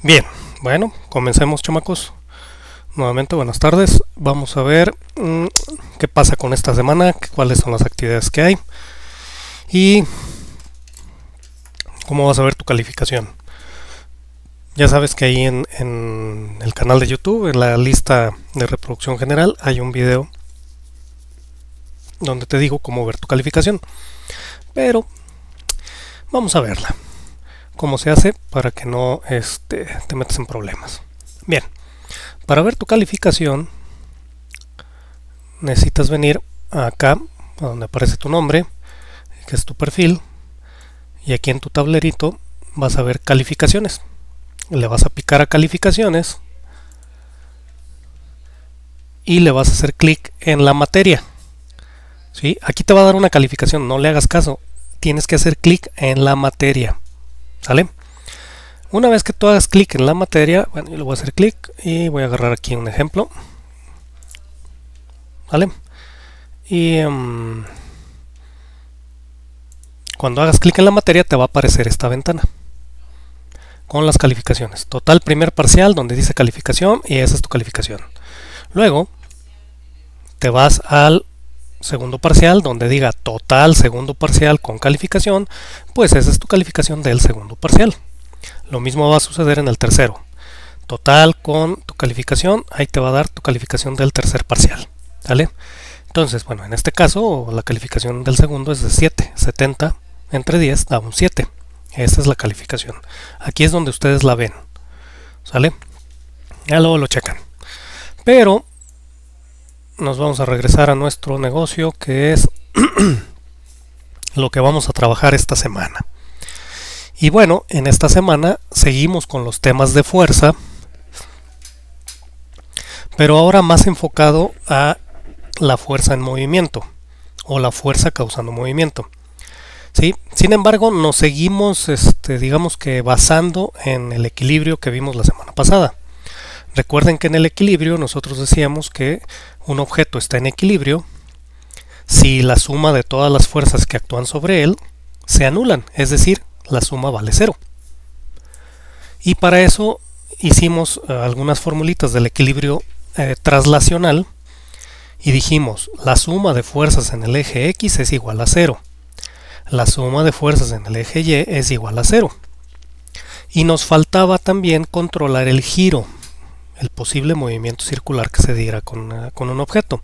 Bien, bueno, comencemos, chamacos. Nuevamente, buenas tardes. Vamos a ver qué pasa con esta semana, cuáles son las actividades que hay y cómo vas a ver tu calificación. Ya sabes que ahí en el canal de YouTube, en la lista de reproducción general, hay un video donde te digo cómo ver tu calificación. Pero vamos a verla. Cómo se hace para que no te metas en problemas. Bien, para ver tu calificación necesitas venir acá a donde aparece tu nombre, que es tu perfil, y aquí en tu tablerito vas a ver calificaciones. Le vas a picar a calificaciones y le vas a hacer clic en la materia. ¿Sí? Aquí te va a dar una calificación, no le hagas caso, tienes que hacer clic en la materia. ¿Sale? Una vez que tú hagas clic en la materia, bueno, yo le voy a hacer clic y voy a agarrar aquí un ejemplo. ¿Vale? Y cuando hagas clic en la materia te va a aparecer esta ventana con las calificaciones. Total primer parcial donde dice calificación y esa es tu calificación. Luego te vas al segundo parcial donde diga total segundo parcial con calificación, pues esa es tu calificación del segundo parcial. Lo mismo va a suceder en el tercero. Total con tu calificación, ahí te va a dar tu calificación del tercer parcial. ¿Vale? Entonces, bueno, en este caso la calificación del segundo es de 7, 70 entre 10 da un 7. Esta es la calificación. Aquí es donde ustedes la ven. ¿Sale? Ya luego lo checan. Pero nos vamos a regresar a nuestro negocio, que es lo que vamos a trabajar esta semana. Y bueno, en esta semana seguimos con los temas de fuerza, pero ahora más enfocado a la fuerza en movimiento o la fuerza causando movimiento. ¿Sí? Sin embargo, nos seguimos digamos que basando en el equilibrio que vimos la semana pasada. Recuerden que en el equilibrio nosotros decíamos que un objeto está en equilibrio si la suma de todas las fuerzas que actúan sobre él se anulan, es decir, la suma vale 0. Y para eso hicimos algunas formulitas del equilibrio traslacional y dijimos la suma de fuerzas en el eje X es igual a 0. La suma de fuerzas en el eje Y es igual a 0. Y nos faltaba también controlar el giro, el posible movimiento circular que se diera con un objeto.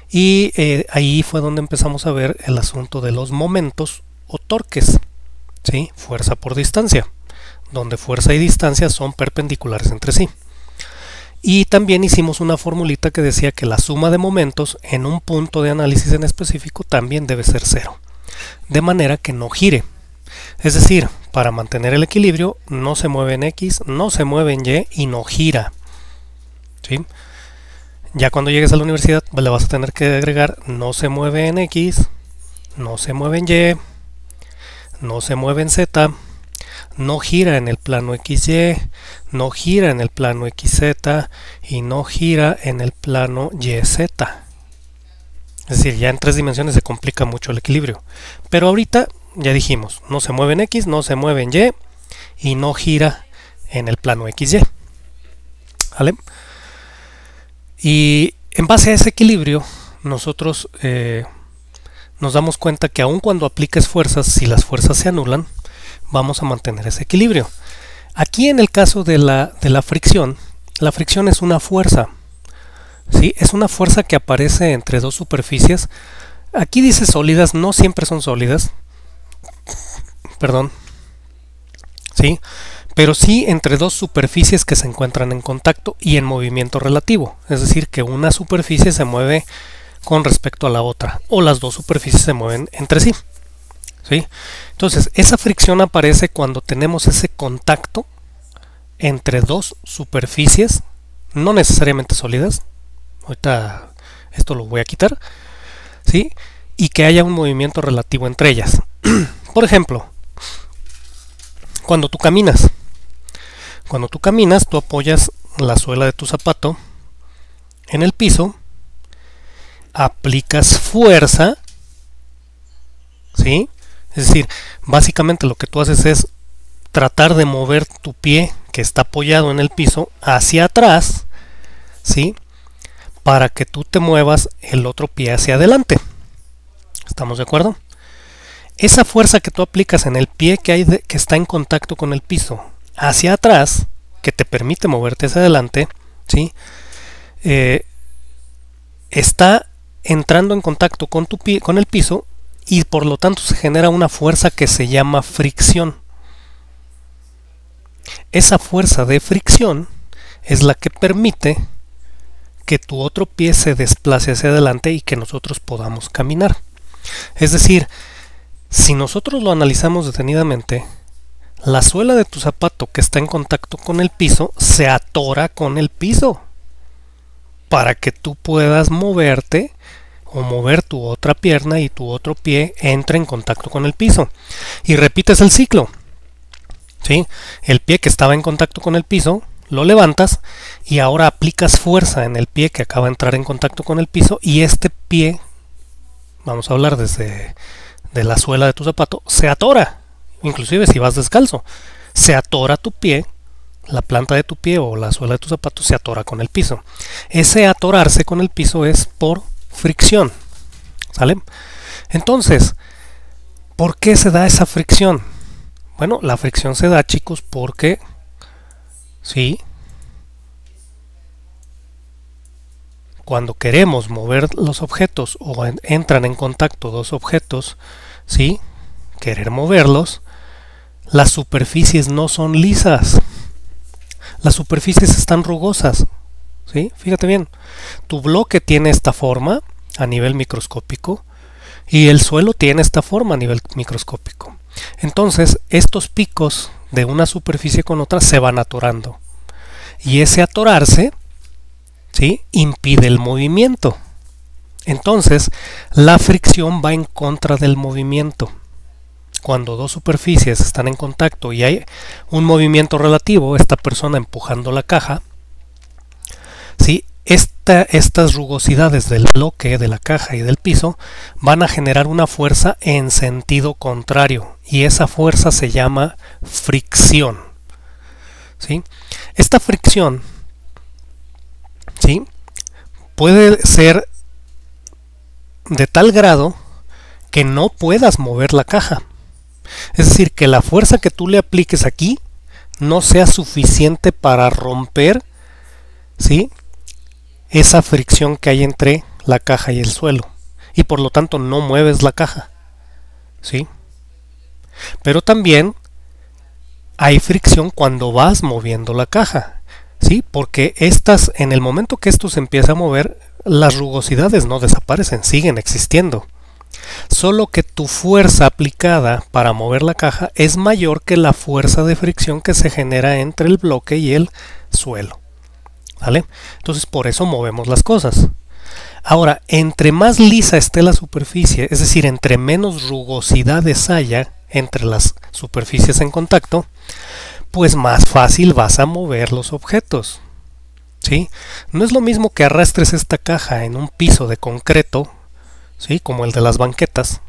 Y ahí fue donde empezamos a ver el asunto de los momentos o torques, ¿sí? Fuerza por distancia, donde fuerza y distancia son perpendiculares entre sí. Y también hicimos una formulita que decía que la suma de momentos en un punto de análisis en específico también debe ser 0, de manera que no gire. Es decir, para mantener el equilibrio no se mueve en X, no se mueve en Y y no gira. ¿Sí? Ya cuando llegues a la universidad le vas a tener que agregar no se mueve en X, no se mueve en Y, no se mueve en Z, no gira en el plano XY, no gira en el plano XZ y no gira en el plano YZ. Es decir, ya en 3 dimensiones se complica mucho el equilibrio. Pero ahorita ya dijimos, no se mueve en X, no se mueve en Y y no gira en el plano XY. ¿Vale? Y en base a ese equilibrio, nosotros nos damos cuenta que aun cuando apliques fuerzas, si las fuerzas se anulan, vamos a mantener ese equilibrio. Aquí en el caso de la fricción es una fuerza. ¿Sí? Es una fuerza que aparece entre dos superficies. Aquí dice sólidas, no siempre son sólidas. Perdón. ¿Sí? Pero sí entre dos superficies que se encuentran en contacto y en movimiento relativo. Es decir, que una superficie se mueve con respecto a la otra, o las dos superficies se mueven entre sí. ¿Sí? Entonces, esa fricción aparece cuando tenemos ese contacto entre dos superficies, no necesariamente sólidas. Ahorita esto lo voy a quitar. ¿Sí? Y que haya un movimiento relativo entre ellas. Por ejemplo, cuando tú caminas, tú apoyas la suela de tu zapato en el piso, aplicas fuerza, ¿sí? Es decir, básicamente lo que tú haces es tratar de mover tu pie que está apoyado en el piso hacia atrás, ¿sí? Para que tú te muevas el otro pie hacia adelante. ¿Estamos de acuerdo? Esa fuerza que tú aplicas en el pie que está en contacto con el piso hacia atrás, que te permite moverte hacia adelante, ¿sí? Está entrando en contacto con tu pie, con el piso, y por lo tanto se genera una fuerza que se llama fricción. Esa fuerza de fricción es la que permite que tu otro pie se desplace hacia adelante y que nosotros podamos caminar. Es decir, si nosotros lo analizamos detenidamente, la suela de tu zapato que está en contacto con el piso se atora con el piso para que tú puedas moverte o mover tu otra pierna y tu otro pie entre en contacto con el piso. Y repites el ciclo. ¿Sí? El pie que estaba en contacto con el piso lo levantas y ahora aplicas fuerza en el pie que acaba de entrar en contacto con el piso, y este pie, vamos a hablar desde de la suela de tu zapato, se atora. Inclusive si vas descalzo, se atora tu pie, la planta de tu pie o la suela de tu zapato se atora con el piso. Ese atorarse con el piso es por fricción. ¿Sale? Entonces, ¿por qué se da esa fricción? Bueno, la fricción se da, chicos, porque ¿sí? Cuando queremos mover los objetos o entran en contacto dos objetos, ¿sí? Querer moverlos, las superficies no son lisas. Las superficies están rugosas, ¿sí? Fíjate bien, tu bloque tiene esta forma a nivel microscópico y el suelo tiene esta forma a nivel microscópico. Entonces, estos picos de una superficie con otra se van atorando. Y ese atorarse, ¿sí?, impide el movimiento. Entonces, la fricción va en contra del movimiento. Cuando dos superficies están en contacto y hay un movimiento relativo, esta persona empujando la caja, ¿sí?, estas rugosidades del bloque, de la caja y del piso van a generar una fuerza en sentido contrario, y esa fuerza se llama fricción. ¿Sí? Esta fricción, ¿sí?, puede ser de tal grado que no puedas mover la caja. Es decir, que la fuerza que tú le apliques aquí no sea suficiente para romper, ¿sí?, esa fricción que hay entre la caja y el suelo, y por lo tanto no mueves la caja, ¿sí? Pero también hay fricción cuando vas moviendo la caja, ¿sí? Porque en el momento que esto se empieza a mover, las rugosidades no desaparecen, siguen existiendo. Solo que tu fuerza aplicada para mover la caja es mayor que la fuerza de fricción que se genera entre el bloque y el suelo. ¿Vale? Entonces por eso movemos las cosas. Ahora, entre más lisa esté la superficie, es decir, entre menos rugosidades haya entre las superficies en contacto, pues más fácil vas a mover los objetos. ¿Sí? No es lo mismo que arrastres esta caja en un piso de concreto, ¿sí?, como el de las banquetas,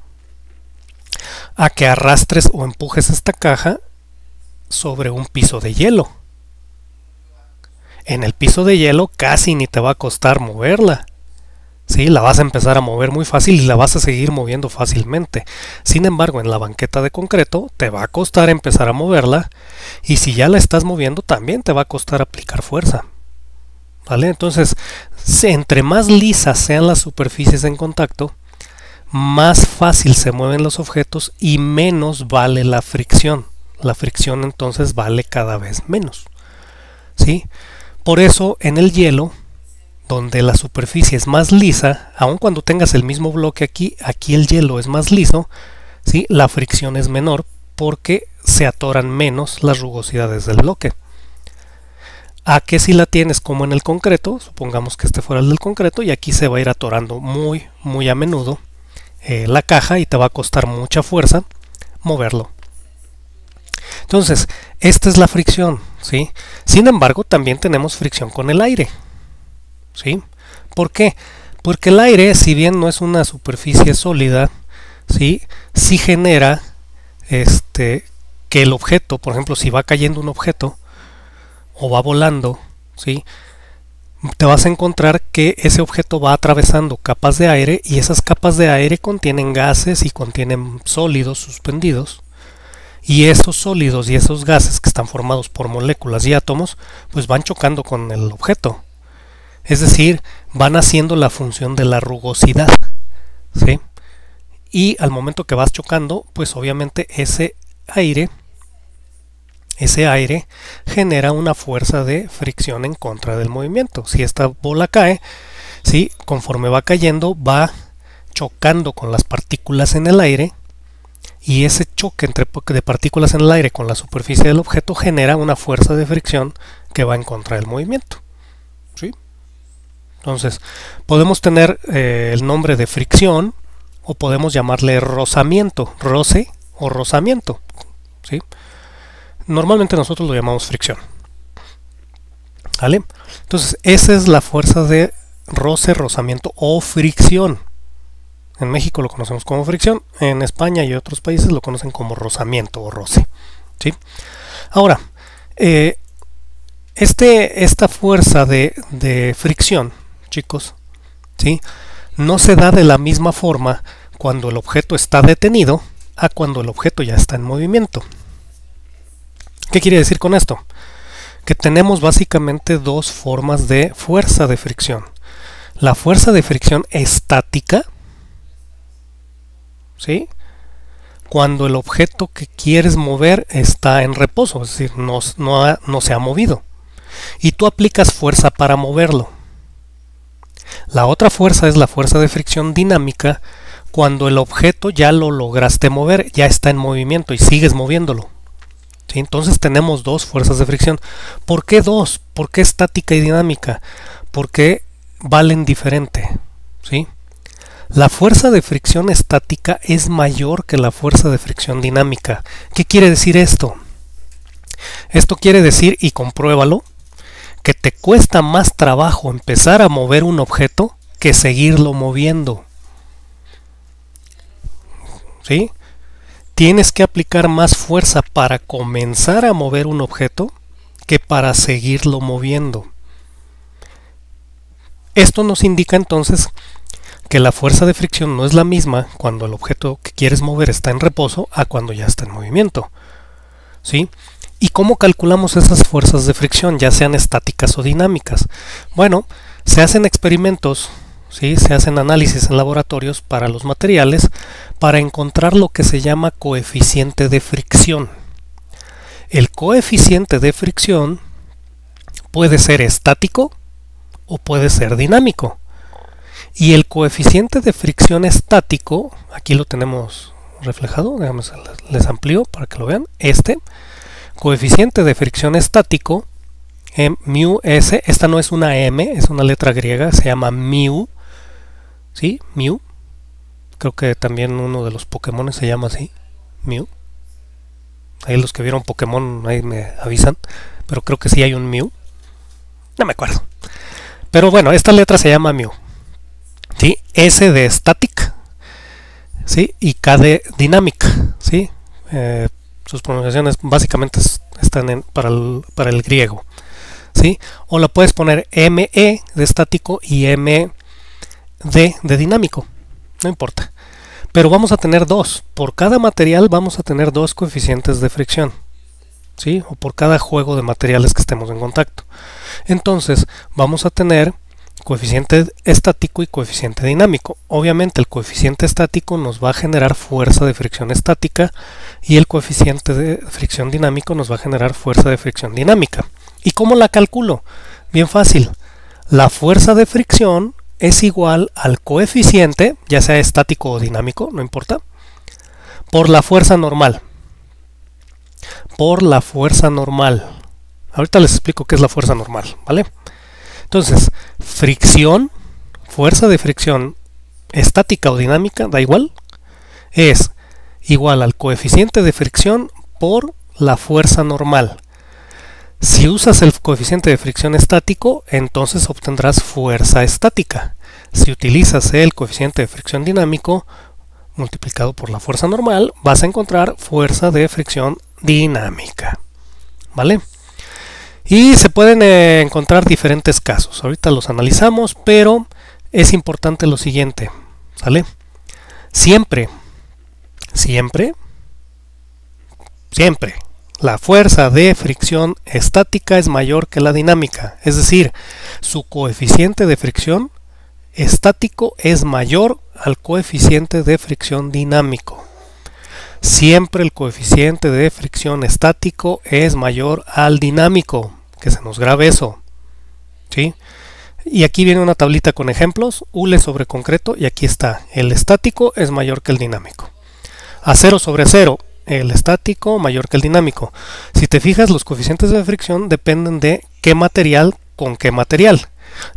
a que arrastres o empujes esta caja sobre un piso de hielo. En el piso de hielo casi ni te va a costar moverla. ¿Sí? La vas a empezar a mover muy fácil y la vas a seguir moviendo fácilmente. Sin embargo, en la banqueta de concreto te va a costar empezar a moverla, y si ya la estás moviendo también te va a costar aplicar fuerza. ¿Vale? Entonces, entre más lisas sean las superficies en contacto, más fácil se mueven los objetos y menos vale la fricción. La fricción entonces vale cada vez menos. ¿Sí? Por eso en el hielo, donde la superficie es más lisa, aun cuando tengas el mismo bloque aquí el hielo es más liso, ¿sí?, la fricción es menor porque se atoran menos las rugosidades del bloque. A que si la tienes como en el concreto, supongamos que este fuera el del concreto, y aquí se va a ir atorando muy a menudo la caja y te va a costar mucha fuerza moverlo. Entonces, esta es la fricción, ¿sí? Sin embargo, también tenemos fricción con el aire, ¿sí? ¿Por qué? Porque el aire, si bien no es una superficie sólida, ¿sí?, sí genera que el objeto, por ejemplo, si va cayendo un objeto o va volando, ¿sí? Te vas a encontrar que ese objeto va atravesando capas de aire y esas capas de aire contienen gases y contienen sólidos suspendidos. Y esos sólidos y esos gases que están formados por moléculas y átomos, pues van chocando con el objeto. Es decir, van haciendo la función de la rugosidad, ¿sí? Y al momento que vas chocando, pues obviamente ese aire genera una fuerza de fricción en contra del movimiento. Si esta bola cae, ¿sí? Conforme va cayendo, va chocando con las partículas en el aire, y ese choque de partículas en el aire con la superficie del objeto genera una fuerza de fricción que va en contra del movimiento, ¿sí? Entonces, podemos tener el nombre de fricción o podemos llamarle rozamiento, roce o rozamiento, ¿sí? Normalmente nosotros lo llamamos fricción, ¿vale? Entonces, esa es la fuerza de roce, rozamiento o fricción. En México lo conocemos como fricción, en España y otros países lo conocen como rozamiento o roce, ¿sí? Ahora, esta fuerza de fricción, chicos, ¿sí? No se da de la misma forma cuando el objeto está detenido a cuando el objeto ya está en movimiento. ¿Qué quiere decir con esto? Que tenemos básicamente dos formas de fuerza de fricción. La fuerza de fricción estática, ¿sí? Cuando el objeto que quieres mover está en reposo, es decir, no se ha movido. Y tú aplicas fuerza para moverlo. La otra fuerza es la fuerza de fricción dinámica, cuando el objeto ya lo lograste mover, ya está en movimiento y sigues moviéndolo, ¿sí? Entonces tenemos dos fuerzas de fricción. ¿Por qué dos? ¿Por qué estática y dinámica? Porque valen diferente, ¿sí? La fuerza de fricción estática es mayor que la fuerza de fricción dinámica. ¿Qué quiere decir esto? Esto quiere decir, y compruébalo, que te cuesta más trabajo empezar a mover un objeto que seguirlo moviendo, ¿sí? Tienes que aplicar más fuerza para comenzar a mover un objeto que para seguirlo moviendo. Esto nos indica entonces que la fuerza de fricción no es la misma cuando el objeto que quieres mover está en reposo a cuando ya está en movimiento, ¿sí? ¿Y cómo calculamos esas fuerzas de fricción, ya sean estáticas o dinámicas? Bueno, se hacen experimentos, ¿sí? Se hacen análisis en laboratorios para los materiales para encontrar lo que se llama coeficiente de fricción. El coeficiente de fricción puede ser estático o puede ser dinámico. Y el coeficiente de fricción estático, aquí lo tenemos reflejado, déjame les amplío para que lo vean. Este coeficiente de fricción estático, mu s, esta no es una m, es una letra griega, se llama mu, ¿sí? Mu. Creo que también uno de los Pokémon se llama así, Mew. Ahí los que vieron Pokémon ahí me avisan, pero creo que sí hay un Mew. No me acuerdo. Pero bueno, esta letra se llama Mew, ¿sí? S de static, ¿sí? Y K de dynamic, ¿sí? Sus pronunciaciones básicamente están para el griego, ¿sí? O la puedes poner ME de estático y MD de dinámico, no importa. Pero vamos a tener dos. Por cada material vamos a tener dos coeficientes de fricción, ¿sí? O por cada juego de materiales que estemos en contacto. Entonces vamos a tener coeficiente estático y coeficiente dinámico. Obviamente el coeficiente estático nos va a generar fuerza de fricción estática y el coeficiente de fricción dinámico nos va a generar fuerza de fricción dinámica. ¿Y cómo la calculo? Bien fácil. La fuerza de fricción es igual al coeficiente, ya sea estático o dinámico, no importa, por la fuerza normal. Por la fuerza normal. Ahorita les explico qué es la fuerza normal, ¿vale? Entonces, fricción, fuerza de fricción estática o dinámica, da igual, es igual al coeficiente de fricción por la fuerza normal. Si usas el coeficiente de fricción estático, entonces obtendrás fuerza estática. Si utilizas el coeficiente de fricción dinámico multiplicado por la fuerza normal, vas a encontrar fuerza de fricción dinámica, ¿vale? Y se pueden encontrar diferentes casos. Ahorita los analizamos, pero es importante lo siguiente, ¿sale? Siempre, siempre, siempre, la fuerza de fricción estática es mayor que la dinámica. Es decir, su coeficiente de fricción estático es mayor al coeficiente de fricción dinámico. Siempre el coeficiente de fricción estático es mayor al dinámico. Que se nos grabe eso, ¿sí? Y aquí viene una tablita con ejemplos, hule sobre concreto, y aquí está, el estático es mayor que el dinámico. Acero sobre acero, el estático mayor que el dinámico. Si te fijas, los coeficientes de fricción dependen de qué material con qué material.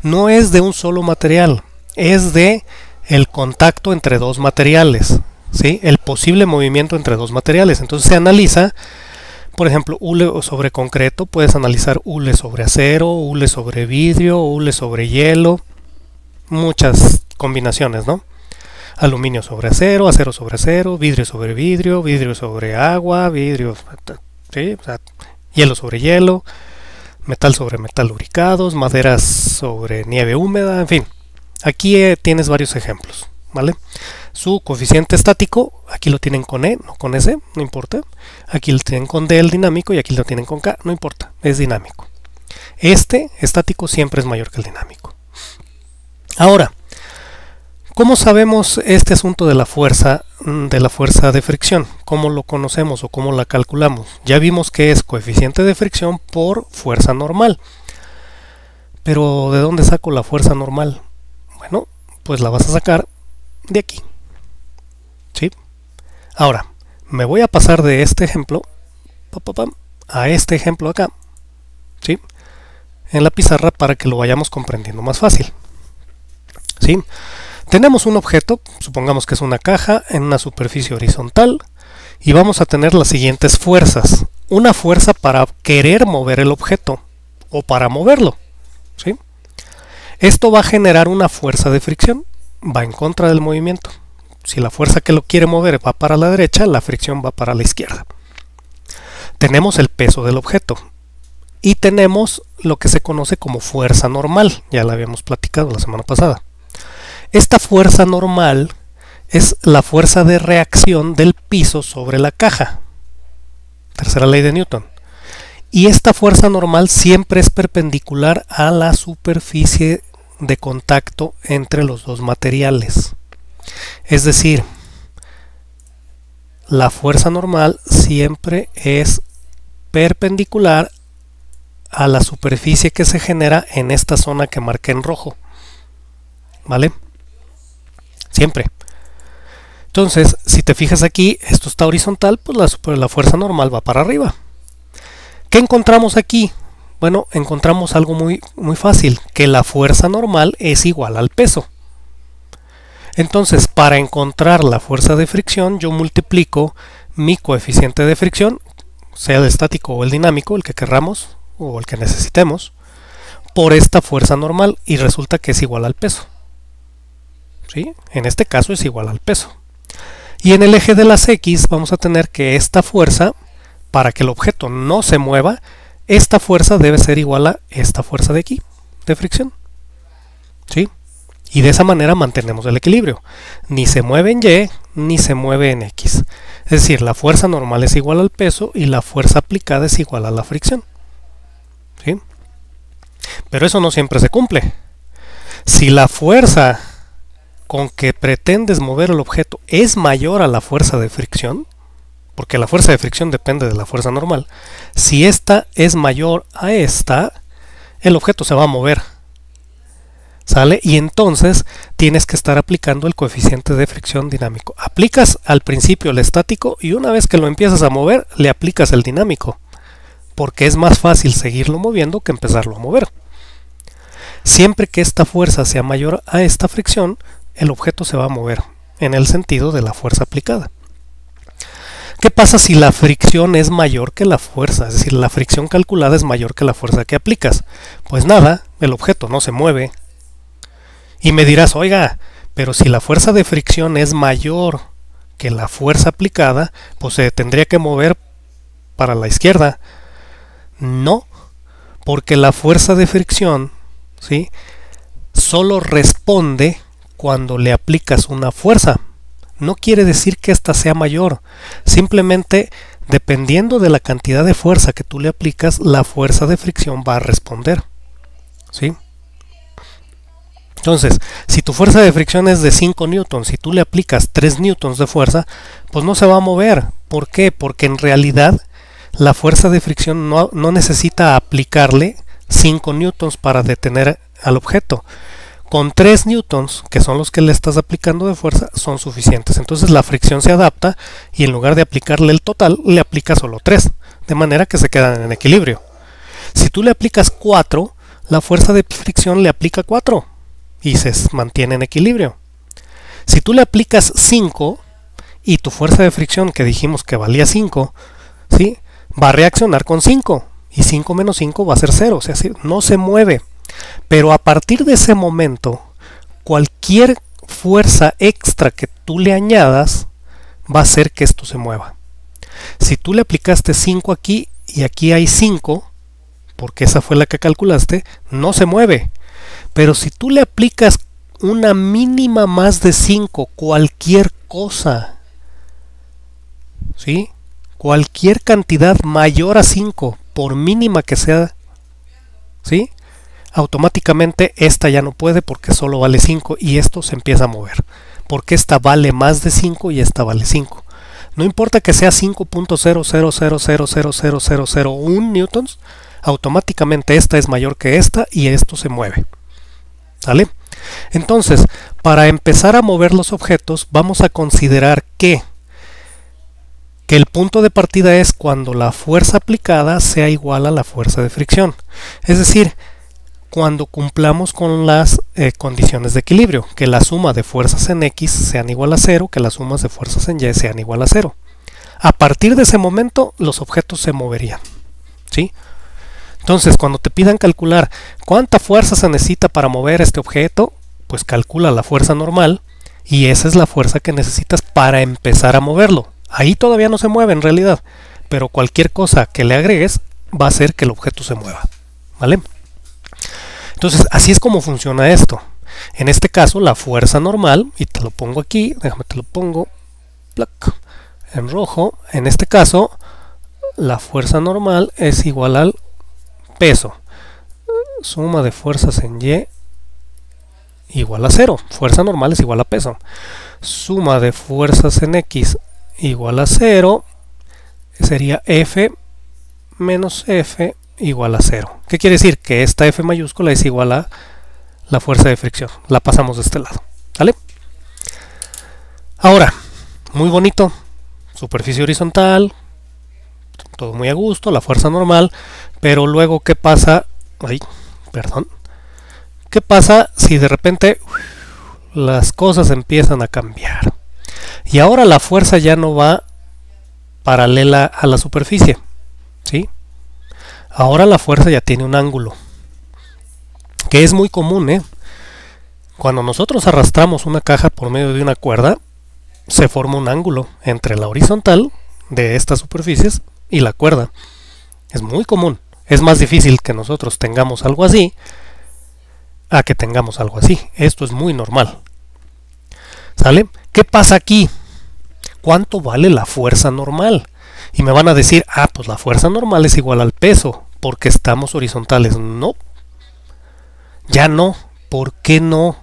No es de un solo material, es de el contacto entre dos materiales, ¿sí? El posible movimiento entre dos materiales. Entonces se analiza. Por ejemplo, hule sobre concreto, puedes analizar hule sobre acero, hule sobre vidrio, hule sobre hielo, muchas combinaciones, ¿no? Aluminio sobre acero, acero sobre acero, vidrio, vidrio sobre agua, vidrio, ¿sí? O sea, hielo sobre hielo, metal sobre metal lubricados, maderas sobre nieve húmeda, en fin. Aquí tienes varios ejemplos, ¿vale? Su coeficiente estático, aquí lo tienen con E, no con S, no importa. Aquí lo tienen con D el dinámico y aquí lo tienen con K, no importa, es dinámico. Este estático siempre es mayor que el dinámico. Ahora, ¿cómo sabemos este asunto de la fuerza de fricción? ¿Cómo lo conocemos o cómo la calculamos? Ya vimos que es coeficiente de fricción por fuerza normal. Pero ¿de dónde saco la fuerza normal? Bueno, pues la vas a sacar de aquí. ¿Sí? Ahora, me voy a pasar de este ejemplo a este ejemplo acá, ¿sí? En la pizarra para que lo vayamos comprendiendo más fácil. ¿Sí? Tenemos un objeto, supongamos que es una caja en una superficie horizontal y vamos a tener las siguientes fuerzas. Una fuerza para querer mover el objeto o para moverlo, ¿sí? Esto va a generar una fuerza de fricción, va en contra del movimiento. Si la fuerza que lo quiere mover va para la derecha, la fricción va para la izquierda. Tenemos el peso del objeto y tenemos lo que se conoce como fuerza normal, ya la habíamos platicado la semana pasada. Esta fuerza normal es la fuerza de reacción del piso sobre la caja. Tercera ley de Newton. Y esta fuerza normal siempre es perpendicular a la superficie de contacto entre los dos materiales. Es decir, la fuerza normal siempre es perpendicular a la superficie que se genera en esta zona que marqué en rojo. ¿Vale? Siempre. Entonces, si te fijas aquí, esto está horizontal, pues la fuerza normal va para arriba. ¿Qué encontramos aquí? Bueno, encontramos algo muy fácil, que la fuerza normal es igual al peso. Entonces, para encontrar la fuerza de fricción, yo multiplico mi coeficiente de fricción, sea el estático o el dinámico, el que querramos o el que necesitemos, por esta fuerza normal y resulta que es igual al peso. ¿Sí? En este caso es igual al peso. Y en el eje de las X vamos a tener que esta fuerza, para que el objeto no se mueva, esta fuerza debe ser igual a esta fuerza de aquí, de fricción. ¿Sí? Y de esa manera mantenemos el equilibrio. Ni se mueve en Y, ni se mueve en X. Es decir, la fuerza normal es igual al peso y la fuerza aplicada es igual a la fricción. ¿Sí? Pero eso no siempre se cumple. Si la fuerza con que pretendes mover el objeto es mayor a la fuerza de fricción, porque la fuerza de fricción depende de la fuerza normal, si esta es mayor a esta, el objeto se va a mover. ¿Sale? Y entonces tienes que estar aplicando el coeficiente de fricción dinámico. Aplicas al principio el estático y una vez que lo empiezas a mover, le aplicas el dinámico. Porque es más fácil seguirlo moviendo que empezarlo a mover. Siempre que esta fuerza sea mayor a esta fricción, el objeto se va a mover en el sentido de la fuerza aplicada. ¿Qué pasa si la fricción es mayor que la fuerza? Es decir, la fricción calculada es mayor que la fuerza que aplicas. Pues nada, el objeto no se mueve. Y me dirás, oiga, pero si la fuerza de fricción es mayor que la fuerza aplicada, pues se tendría que mover para la izquierda. No, porque la fuerza de fricción, ¿sí?, solo responde cuando le aplicas una fuerza. No quiere decir que ésta sea mayor, simplemente dependiendo de la cantidad de fuerza que tú le aplicas, la fuerza de fricción va a responder, ¿sí? Entonces, si tu fuerza de fricción es de 5 newtons y tú le aplicas 3 newtons de fuerza, pues no se va a mover. ¿Por qué? Porque en realidad la fuerza de fricción no necesita aplicarle 5 newtons para detener al objeto. Con 3 newtons, que son los que le estás aplicando de fuerza, son suficientes. Entonces la fricción se adapta y en lugar de aplicarle el total, le aplica solo 3, de manera que se quedan en equilibrio. Si tú le aplicas 4, la fuerza de fricción le aplica 4 y se mantiene en equilibrio. Si tú le aplicas 5 y tu fuerza de fricción, que dijimos que valía 5, ¿sí?, va a reaccionar con 5 y 5 menos 5 va a ser 0, o sea, no se mueve. Pero a partir de ese momento, cualquier fuerza extra que tú le añadas va a hacer que esto se mueva. Si tú le aplicaste 5 aquí y aquí hay 5, porque esa fue la que calculaste, no se mueve. Pero si tú le aplicas una mínima más de 5, cualquier cosa, ¿sí?, cualquier cantidad mayor a 5, por mínima que sea, ¿sí?, automáticamente esta ya no puede porque solo vale 5 y esto se empieza a mover. Porque esta vale más de 5 y esta vale 5. No importa que sea 5.000000001 newtons, automáticamente esta es mayor que esta y esto se mueve. ¿Sale? Entonces, para empezar a mover los objetos, vamos a considerar que el punto de partida es cuando la fuerza aplicada sea igual a la fuerza de fricción. Es decir, cuando cumplamos con las condiciones de equilibrio, que la suma de fuerzas en X sean igual a 0, que las sumas de fuerzas en Y sean igual a 0. A partir de ese momento, los objetos se moverían, ¿sí? Entonces, cuando te pidan calcular cuánta fuerza se necesita para mover este objeto, pues calcula la fuerza normal y esa es la fuerza que necesitas para empezar a moverlo. Ahí todavía no se mueve en realidad, pero cualquier cosa que le agregues va a hacer que el objeto se mueva, ¿vale? Entonces, así es como funciona esto. En este caso, la fuerza normal, y te lo pongo aquí, déjame te lo pongo en rojo. En este caso, la fuerza normal es igual al peso. Suma de fuerzas en Y igual a 0. Fuerza normal es igual a peso. Suma de fuerzas en X igual a 0. Sería F menos F igual a 0. ¿Qué quiere decir? Que esta F mayúscula es igual a la fuerza de fricción. La pasamos de este lado. ¿Vale? Ahora, muy bonito. Superficie horizontal. Todo muy a gusto. La fuerza normal. Pero luego, ¿qué pasa? ¿Qué pasa si de repente las cosas empiezan a cambiar? Y ahora la fuerza ya no va paralela a la superficie. ¿Sí? Ahora la fuerza ya tiene un ángulo, que es muy común, Cuando nosotros arrastramos una caja por medio de una cuerda, se forma un ángulo entre la horizontal de estas superficies y la cuerda. Es muy común. Es más difícil que nosotros tengamos algo así a que tengamos algo así. Esto es muy normal. ¿Sale? ¿Qué pasa aquí? ¿Cuánto vale la fuerza normal? Y me van a decir, pues la fuerza normal es igual al peso, porque estamos horizontales. No, ya no. ¿Por qué no?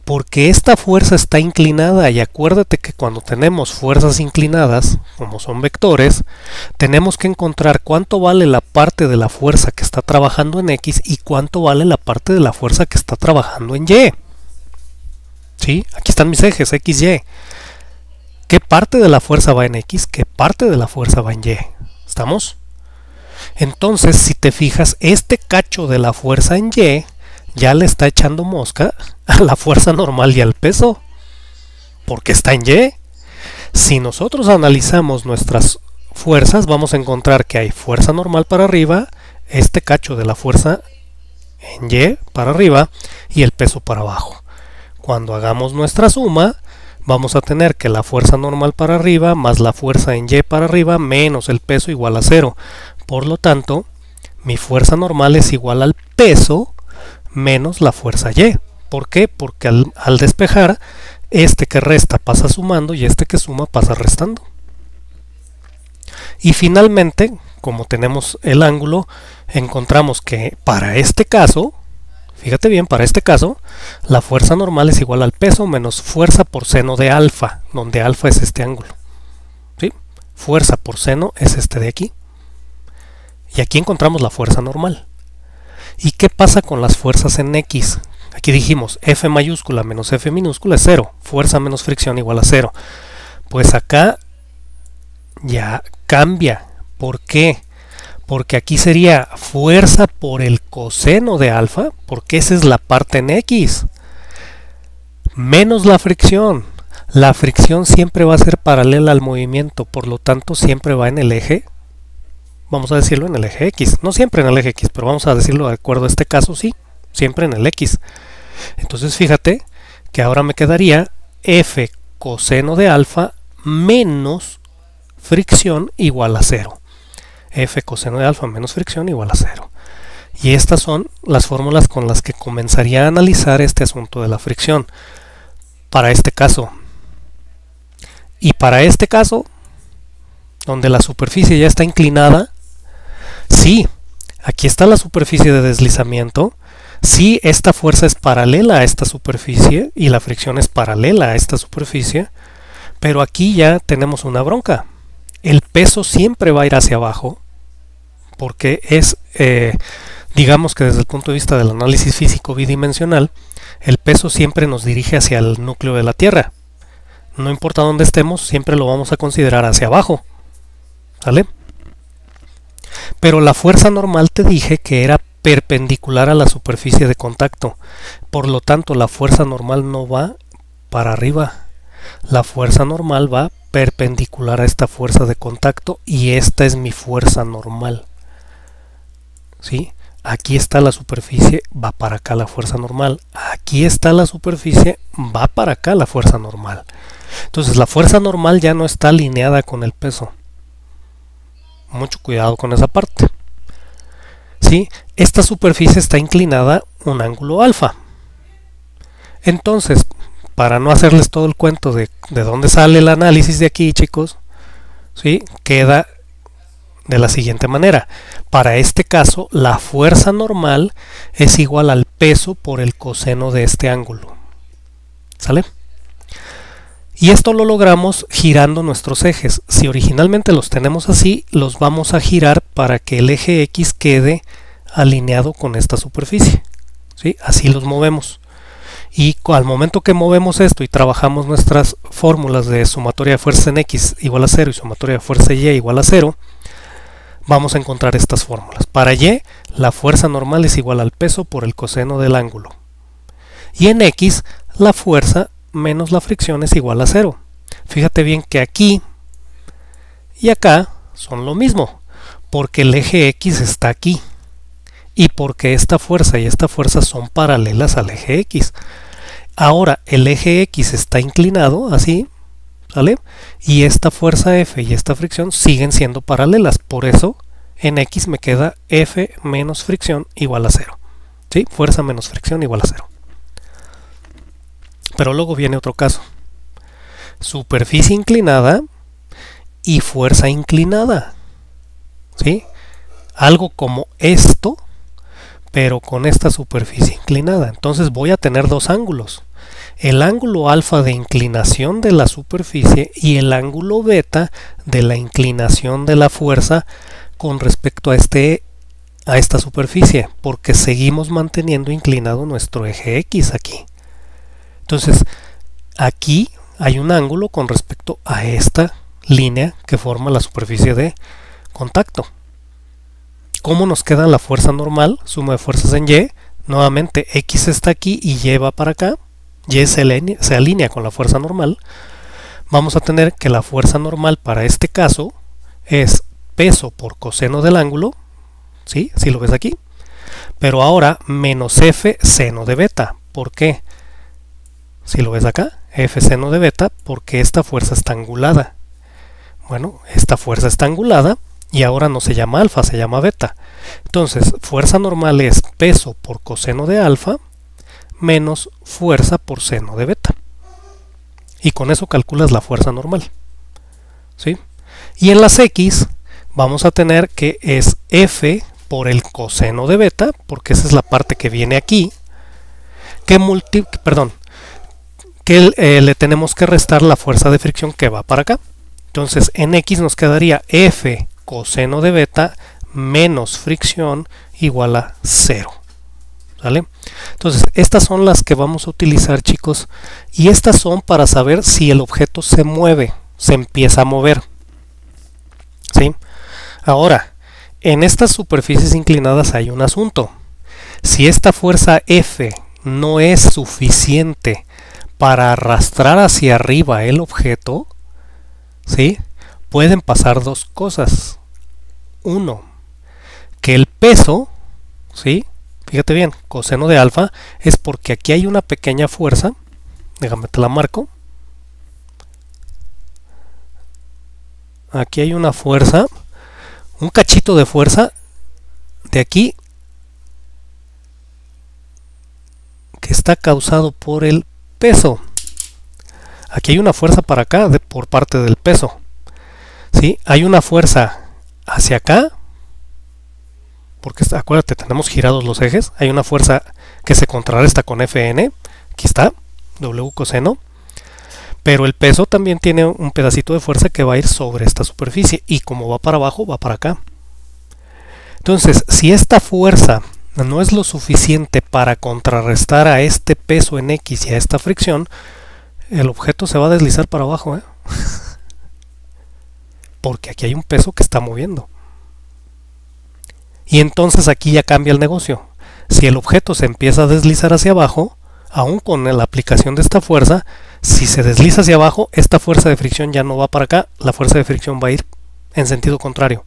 Porque esta fuerza está inclinada, y acuérdate que cuando tenemos fuerzas inclinadas, como son vectores, tenemos que encontrar cuánto vale la parte de la fuerza que está trabajando en X y cuánto vale la parte de la fuerza que está trabajando en Y. ¿Sí? Aquí están mis ejes, X, Y. ¿Qué parte de la fuerza va en X? ¿Qué parte de la fuerza va en Y? ¿Estamos? Entonces, si te fijas, este cacho de la fuerza en Y ya le está echando mosca a la fuerza normal y al peso, porque está en Y. Si nosotros analizamos nuestras fuerzas, vamos a encontrar que hay fuerza normal para arriba, este cacho de la fuerza en Y para arriba y el peso para abajo. Cuando hagamos nuestra suma, vamos a tener que la fuerza normal para arriba más la fuerza en Y para arriba menos el peso igual a 0. Por lo tanto, mi fuerza normal es igual al peso menos la fuerza Y. ¿Por qué? Porque al despejar, este que resta pasa sumando y este que suma pasa restando. Y finalmente, como tenemos el ángulo, encontramos que para este caso, fíjate bien, para este caso, la fuerza normal es igual al peso menos fuerza por seno de alfa, donde alfa es este ángulo. ¿Sí? Fuerza por seno es este de aquí. Y aquí encontramos la fuerza normal. ¿Y qué pasa con las fuerzas en X? Aquí dijimos F mayúscula menos F minúscula es 0. Fuerza menos fricción igual a 0. Pues acá ya cambia. ¿Por qué? Porque aquí sería fuerza por el coseno de alfa, porque esa es la parte en X, menos la fricción. La fricción siempre va a ser paralela al movimiento, por lo tanto siempre va en el eje, vamos a decirlo en el eje X. No siempre en el eje X, pero vamos a decirlo de acuerdo a este caso, sí, siempre en el X. Entonces fíjate que ahora me quedaría F coseno de alfa menos fricción igual a 0. F coseno de alfa menos fricción igual a 0. Y estas son las fórmulas con las que comenzaría a analizar este asunto de la fricción para este caso. Y para este caso, donde la superficie ya está inclinada, sí, aquí está la superficie de deslizamiento, sí, esta fuerza es paralela a esta superficie y la fricción es paralela a esta superficie, pero aquí ya tenemos una bronca. El peso siempre va a ir hacia abajo, porque es, digamos que desde el punto de vista del análisis físico bidimensional, el peso siempre nos dirige hacia el núcleo de la Tierra. No importa dónde estemos, siempre lo vamos a considerar hacia abajo. ¿Sale? Pero la fuerza normal te dije que era perpendicular a la superficie de contacto. Por lo tanto, la fuerza normal no va para arriba. La fuerza normal va perpendicular a esta fuerza de contacto y esta es mi fuerza normal. ¿Sí? Aquí está la superficie, va para acá la fuerza normal. Aquí está la superficie, va para acá la fuerza normal. Entonces la fuerza normal ya no está alineada con el peso. Mucho cuidado con esa parte. ¿Sí? Esta superficie está inclinada un ángulo alfa. Entonces, para no hacerles todo el cuento de dónde sale el análisis de aquí, chicos, ¿sí? Queda de la siguiente manera. Para este caso, la fuerza normal es igual al peso por el coseno de este ángulo. ¿Sale? Y esto lo logramos girando nuestros ejes. Si originalmente los tenemos así, los vamos a girar para que el eje X quede alineado con esta superficie. ¿Sí? Así los movemos. Y al momento que movemos esto y trabajamos nuestras fórmulas de sumatoria de fuerza en X igual a 0 y sumatoria de fuerza Y igual a 0, vamos a encontrar estas fórmulas. Para Y, la fuerza normal es igual al peso por el coseno del ángulo. Y en X, la fuerza menos la fricción es igual a 0. Fíjate bien que aquí y acá son lo mismo, porque el eje X está aquí. Y porque esta fuerza y esta fuerza son paralelas al eje X. Ahora el eje X está inclinado, así, ¿sale? Y esta fuerza F y esta fricción siguen siendo paralelas. Por eso en X me queda F menos fricción igual a 0. ¿Sí? Fuerza menos fricción igual a 0. Pero luego viene otro caso. Superficie inclinada y fuerza inclinada. ¿Sí? Algo como esto, pero con esta superficie inclinada. Entonces voy a tener dos ángulos. El ángulo alfa de inclinación de la superficie y el ángulo beta de la inclinación de la fuerza con respecto a esta superficie, porque seguimos manteniendo inclinado nuestro eje X aquí. Entonces, aquí hay un ángulo con respecto a esta línea que forma la superficie de contacto. ¿Cómo nos queda la fuerza normal? Suma de fuerzas en Y. Nuevamente, X está aquí y Y va para acá. Y se alinea con la fuerza normal. Vamos a tener que la fuerza normal para este caso es peso por coseno del ángulo. ¿Sí? ¿Sí lo ves aquí? Pero ahora menos F seno de beta. ¿Por qué? Si lo ves acá, F seno de beta porque esta fuerza está angulada. Bueno, esta fuerza está angulada y ahora no se llama alfa, se llama beta. Entonces, fuerza normal es peso por coseno de alfa menos fuerza por seno de beta. Y con eso calculas la fuerza normal. ¿Sí? Y en las X vamos a tener que es F por el coseno de beta, porque esa es la parte que viene aquí, que le tenemos que restar la fuerza de fricción que va para acá. Entonces en X nos quedaría F coseno de beta menos fricción igual a 0. ¿Vale? Entonces estas son las que vamos a utilizar, chicos, y estas son para saber si el objeto se mueve, se empieza a mover. ¿Sí? Ahora, en estas superficies inclinadas hay un asunto. Si esta fuerza F no es suficiente para arrastrar hacia arriba el objeto, ¿sí? Pueden pasar dos cosas. Uno, que el peso, ¿sí? Fíjate bien, coseno de alfa es porque aquí hay una pequeña fuerza. Déjame te la marco. Aquí hay una fuerza, un cachito de fuerza de aquí que está causado por el peso. Aquí hay una fuerza para acá por parte del peso. ¿Sí? Hay una fuerza hacia acá, porque acuérdate, tenemos girados los ejes. Hay una fuerza que se contrarresta con Fn. Aquí está, W coseno. Pero el peso también tiene un pedacito de fuerza que va a ir sobre esta superficie. Y como va para abajo, va para acá. Entonces, si esta fuerza no es lo suficiente para contrarrestar a este peso en X y a esta fricción, el objeto se va a deslizar para abajo, porque aquí hay un peso que está moviendo. Y entonces aquí ya cambia el negocio. Si el objeto se empieza a deslizar hacia abajo, aún con la aplicación de esta fuerza, si se desliza hacia abajo, esta fuerza de fricción ya no va para acá, la fuerza de fricción va a ir en sentido contrario.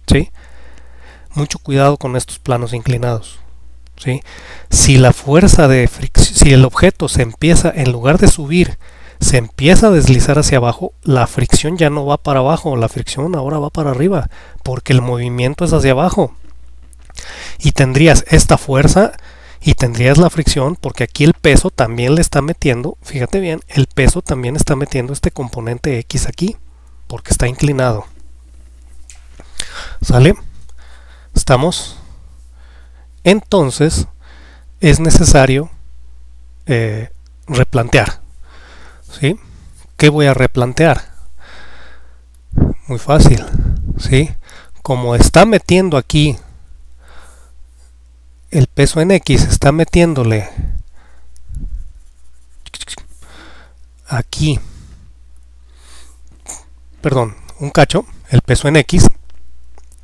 ¿Sí? Mucho cuidado con estos planos inclinados. ¿Sí? Si la fuerza de fricción, si el objeto se empieza, en lugar de subir, se empieza a deslizar hacia abajo, la fricción ya no va para abajo, la fricción ahora va para arriba, porque el movimiento es hacia abajo. Y tendrías esta fuerza y tendrías la fricción, porque aquí el peso también le está metiendo, fíjate bien, el peso también está metiendo este componente X aquí, porque está inclinado. ¿Sale? ¿Estamos? Entonces es necesario replantear. ¿Sí? ¿Qué voy a replantear? Muy fácil. ¿Sí? Como está metiendo aquí el peso en X, está metiéndole aquí, perdón, un cacho, el peso en X,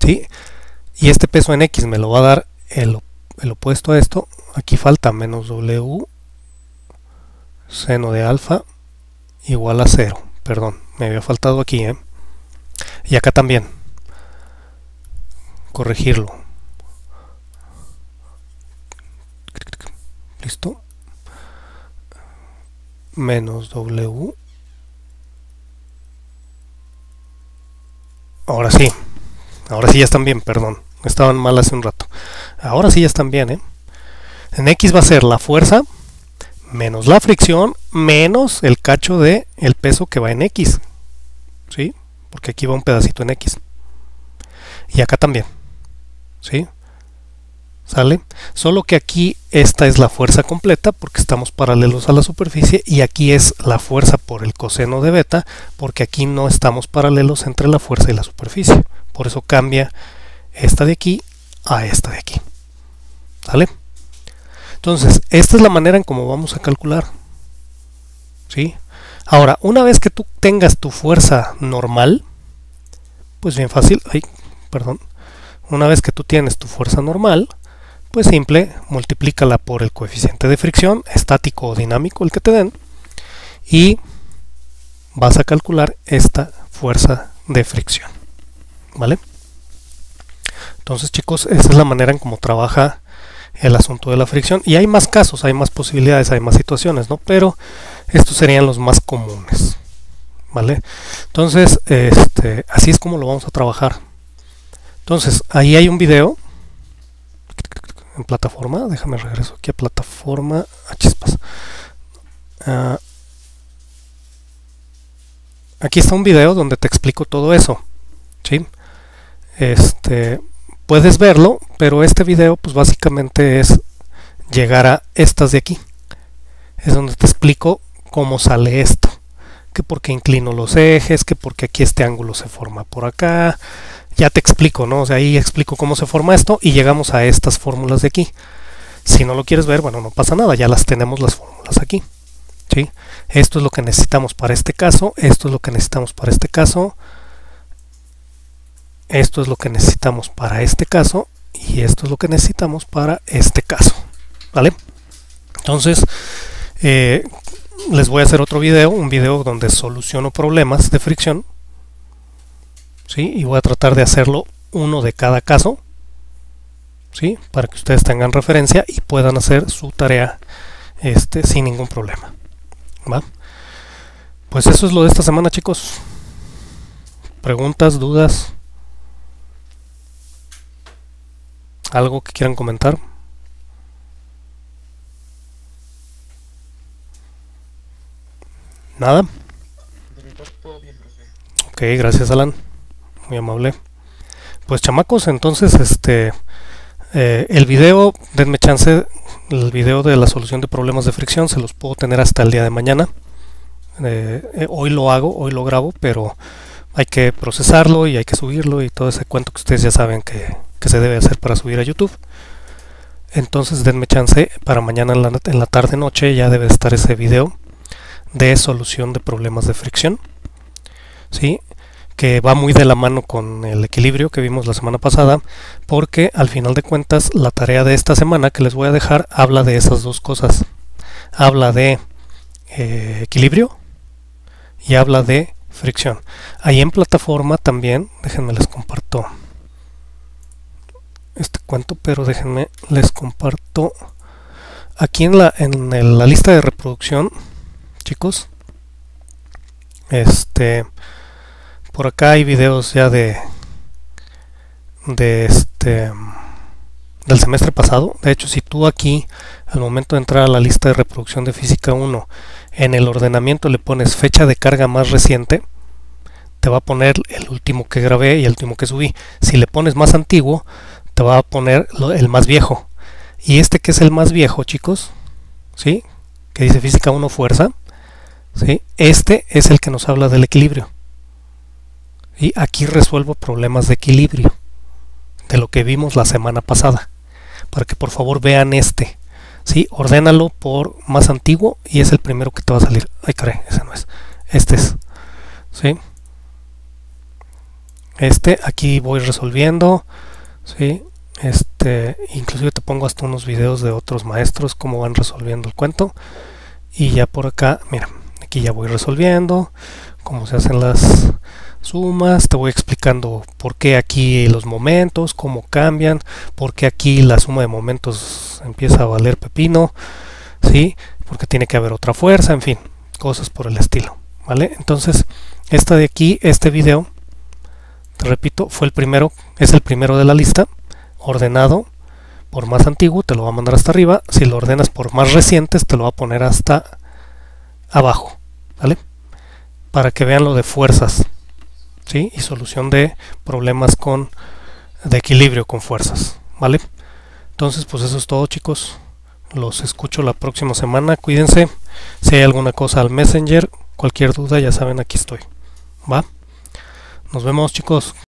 ¿sí? Y este peso en X me lo va a dar el opuesto a esto. Aquí falta menos W seno de alfa igual a 0. Perdón, me había faltado aquí, y acá también. Corregirlo. Listo. Menos W. Ahora sí ya están bien, perdón. Estaban mal hace un rato. Ahora sí ya están bien, En X va a ser la fuerza menos la fricción menos el cacho de el peso que va en X. ¿Sí? Porque aquí va un pedacito en X. Y acá también. ¿Sí? ¿Sale? Solo que aquí esta es la fuerza completa porque estamos paralelos a la superficie, y aquí es la fuerza por el coseno de beta porque aquí no estamos paralelos entre la fuerza y la superficie. Por eso cambia esta de aquí a esta de aquí. ¿Sale? Entonces, esta es la manera en cómo vamos a calcular. ¿Sí? Ahora, una vez que tú tengas tu fuerza normal, pues bien fácil, una vez que tú tienes tu fuerza normal, pues simple, multiplícala por el coeficiente de fricción, estático o dinámico, el que te den, y vas a calcular esta fuerza de fricción. ¿Vale? Entonces, chicos, esa es la manera en cómo trabaja el asunto de la fricción, y hay más casos, hay más posibilidades, hay más situaciones, ¿no? Pero Estos serían los más comunes, ¿vale? Entonces, así es como lo vamos a trabajar. Entonces, ahí hay un video en plataforma. Déjame regreso aquí a plataforma. Chispas. Aquí está un video donde te explico todo eso, ¿sí? Puedes verlo, pero este video pues básicamente es llegar a estas de aquí. Es donde te explico cómo sale esto, que por qué inclino los ejes, que porque aquí este ángulo se forma por acá. Ya te explico, ¿no? O sea, ahí explico cómo se forma esto y llegamos a estas fórmulas de aquí. Si no lo quieres ver, bueno, no pasa nada, ya las tenemos las fórmulas aquí, ¿sí? Esto es lo que necesitamos para este caso, esto es lo que necesitamos para este caso, esto es lo que necesitamos para este caso y esto es lo que necesitamos para este caso, ¿vale? Entonces, les voy a hacer otro video, un video donde soluciono problemas de fricción, ¿sí? Y voy a tratar de hacerlo uno de cada caso, ¿sí? Para que ustedes tengan referencia y puedan hacer su tarea sin ningún problema, ¿va? Pues eso es lo de esta semana, chicos. ¿Preguntas, dudas? ¿Algo que quieran comentar? ¿Nada? Ok, gracias, Alan. Muy amable. Pues chamacos, entonces el video, denme chance, el video de la solución de problemas de fricción se los puedo tener hasta el día de mañana. Hoy lo hago, hoy lo grabo, pero hay que procesarlo y hay que subirlo y todo ese cuento que ustedes ya saben que se debe hacer para subir a YouTube. Entonces denme chance, para mañana en la tarde noche ya debe estar ese video de solución de problemas de fricción, ¿sí? Que va muy de la mano con el equilibrio que vimos la semana pasada, porque al final de cuentas la tarea de esta semana que les voy a dejar habla de esas dos cosas. Habla de equilibrio y habla de fricción. Ahí en plataforma también, déjenme les comparto este cuento, pero déjenme les comparto aquí en la lista de reproducción, chicos. Por acá hay videos ya del semestre pasado. De hecho, si tú aquí al momento de entrar a la lista de reproducción de Física 1 en el ordenamiento le pones fecha de carga más reciente, te va a poner el último que grabé y el último que subí. Si le pones más antiguo, te va a poner el más viejo. Y que es el más viejo, chicos, ¿sí? Que dice Física 1 fuerza, ¿sí? Este es el que nos habla del equilibrio. Y aquí resuelvo problemas de equilibrio de lo que vimos la semana pasada, para que por favor vean ¿sí? Ordénalo por más antiguo y es el primero que te va a salir. Ay, caray, ese no es. Este es, ¿sí? Aquí voy resolviendo, ¿sí? Inclusive te pongo hasta unos videos de otros maestros cómo van resolviendo el cuento. Y ya por acá, mira, aquí ya voy resolviendo cómo se hacen las sumas, te voy explicando por qué aquí los momentos, cómo cambian, por qué aquí la suma de momentos empieza a valer pepino, ¿sí? Porque tiene que haber otra fuerza, en fin, cosas por el estilo, ¿vale? Entonces, esta de aquí, este video, te repito, es el primero de la lista, ordenado por más antiguo, te lo va a mandar hasta arriba. Si lo ordenas por más recientes, te lo va a poner hasta abajo, ¿vale? Para que vean lo de fuerzas, ¿sí? Y solución de problemas de equilibrio con fuerzas, ¿vale? Entonces, pues eso es todo, chicos. Los escucho la próxima semana. Cuídense. Si hay alguna cosa al Messenger, cualquier duda, ya saben, aquí estoy, ¿va? Nos vemos, chicos.